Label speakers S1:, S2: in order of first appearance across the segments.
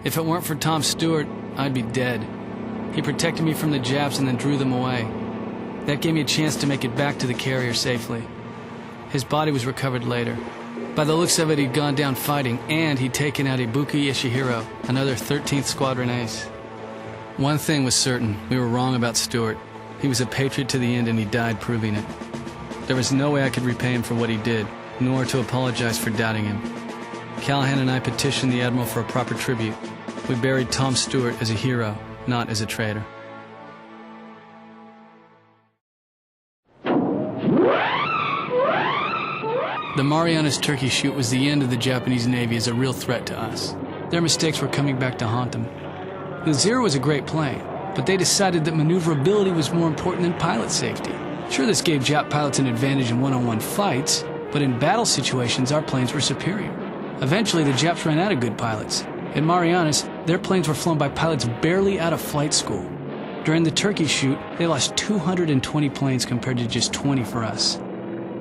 S1: If it weren't for Tom Stewart, I'd be dead. He protected me from the Japs and then drew them away. That gave me a chance to make it back to the carrier safely. His body was recovered later. By the looks of it, he'd gone down fighting, and he'd taken out Ibuki Ishihiro, another 13th Squadron ace. One thing was certain, we were wrong about Stewart. He was a patriot to the end, and he died proving it. There was no way I could repay him for what he did, nor to apologize for doubting him. Callahan and I petitioned the Admiral for a proper tribute. We buried Tom Stewart as a hero, not as a traitor. The Marianas Turkey Shoot was the end of the Japanese Navy as a real threat to us. Their mistakes were coming back to haunt them. The Zero was a great plane, but they decided that maneuverability was more important than pilot safety. Sure, this gave Jap pilots an advantage in one-on-one fights, but in battle situations, our planes were superior. Eventually, the Japs ran out of good pilots. In Marianas, their planes were flown by pilots barely out of flight school. During the Turkey Shoot, they lost 220 planes compared to just 20 for us.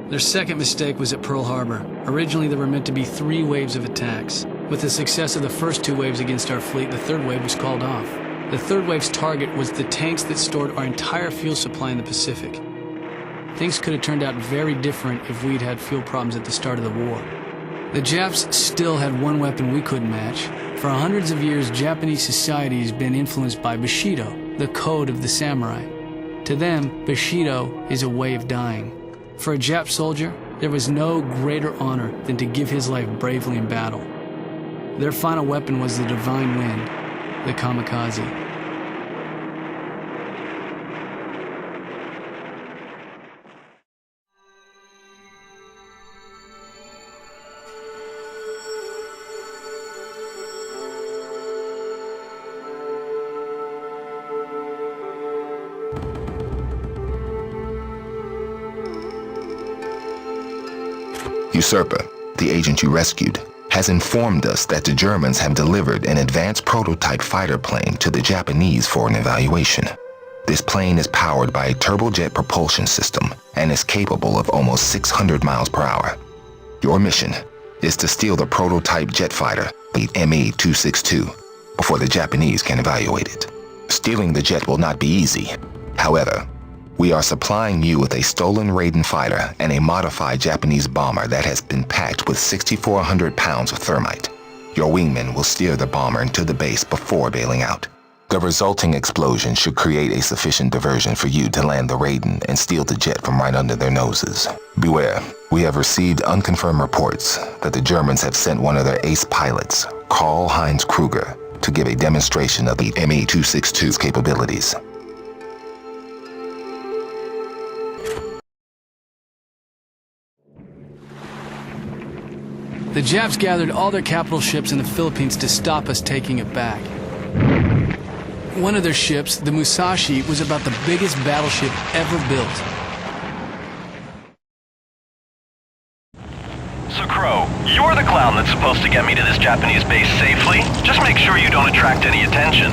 S1: Their second mistake was at Pearl Harbor. Originally, there were meant to be 3 waves of attacks. With the success of the first 2 waves against our fleet, the third wave was called off. The third wave's target was the tanks that stored our entire fuel supply in the Pacific. Things could have turned out very different if we'd had fuel problems at the start of the war. The Japs still had one weapon we couldn't match. For hundreds of years, Japanese society has been influenced by Bushido, the code of the samurai. To them, Bushido is a way of dying. For a Jap soldier, there was no greater honor than to give his life bravely in battle. Their final weapon was the divine wind, the kamikaze.
S2: Userper, the agent you rescued, has informed us that the Germans have delivered an advanced prototype fighter plane to the Japanese for an evaluation. This plane is powered by a turbojet propulsion system and is capable of almost 600 miles per hour. Your mission is to steal the prototype jet fighter, the ME-262, before the Japanese can evaluate it. Stealing the jet will not be easy. However, we are supplying you with a stolen Raiden fighter and a modified Japanese bomber that has been packed with 6,400 pounds of thermite. Your wingmen will steer the bomber into the base before bailing out. The resulting explosion should create a sufficient diversion for you to land the Raiden and steal the jet from right under their noses. Beware, we have received unconfirmed reports that the Germans have sent one of their ace pilots, Karl-Heinz Kruger, to give a demonstration of the ME-262's capabilities.
S1: The Japs gathered all their capital ships in the Philippines to stop us taking it back. One of their ships, the Musashi, was about the biggest battleship ever built.
S3: So Crow, you're the clown that's supposed to get me to this Japanese base safely. Just make sure you don't attract any attention.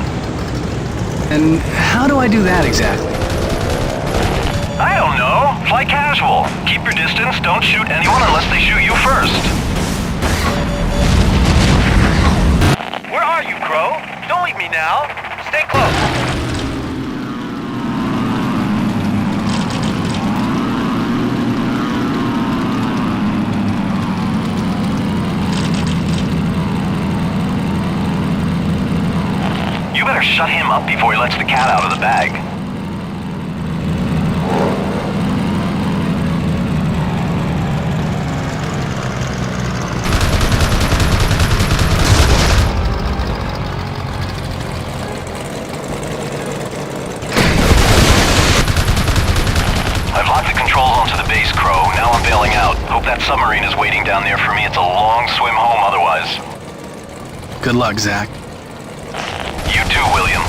S1: And how do I do that exactly?
S3: I don't know. Fly casual. Keep your distance, don't shoot anyone unless they shoot you first. Where are you, Crow? Don't leave me now. Stay close. You better shut him up before he lets the cat out of the bag. That submarine is waiting down there for me. It's a long swim home otherwise.
S1: Good luck, Zach.
S3: You too, William.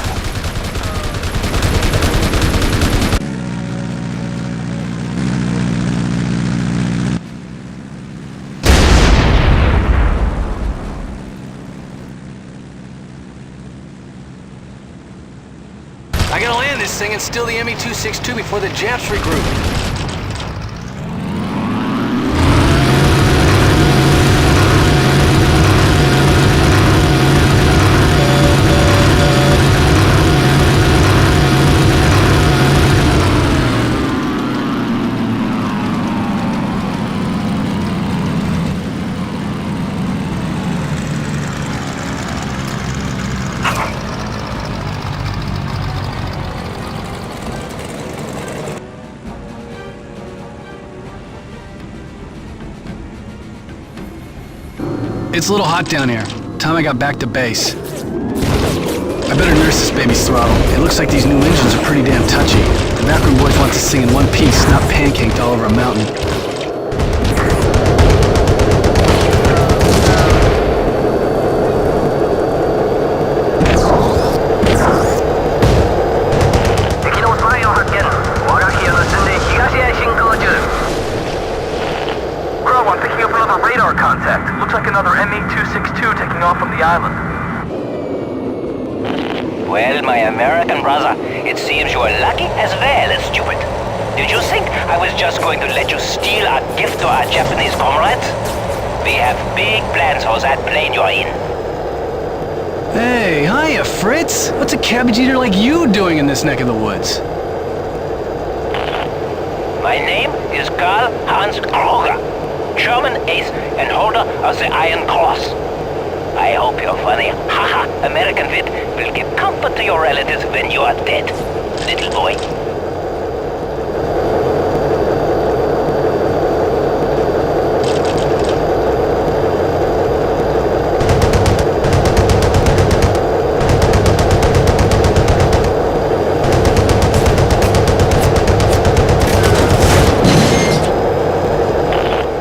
S1: I gotta land this thing and steal the ME-262 before the Japs regroup. It's a little hot down here. Time I got back to base. I better nurse this baby's throttle. It looks like these new engines are pretty damn touchy. The backroom boys want to sing in one piece, not pancaked all over a mountain.
S3: Bro, I'm picking up another radar contact. Looks like another ME-262 taking off from the island. Well, my American brother, it seems you're lucky as well as stupid. Did you think I was just going to let you steal our gift to our Japanese comrades? We have big plans for that plane you're in.
S1: Hey, hiya, Fritz. What's a cabbage eater like you doing in this neck of the woods?
S3: My name is Karl Hans Kruger, German ace and holder of the Iron Cross. I hope your funny, haha, American wit will give comfort to your relatives when you are dead, little boy.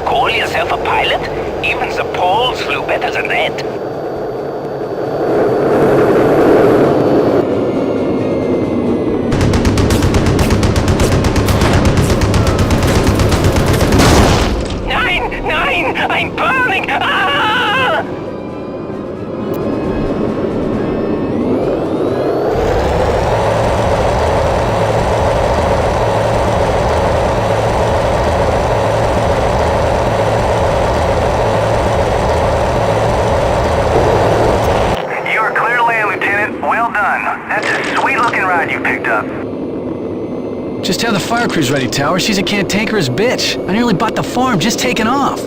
S3: Call yourself a pilot? Even the Poles flew better than that. I'm burning! Ah! You are clear to land, Lieutenant. Well done. That's a sweet-looking ride you picked up.
S1: Just have the fire crews ready, Tower. She's a cantankerous bitch. I nearly bought the farm just taking off.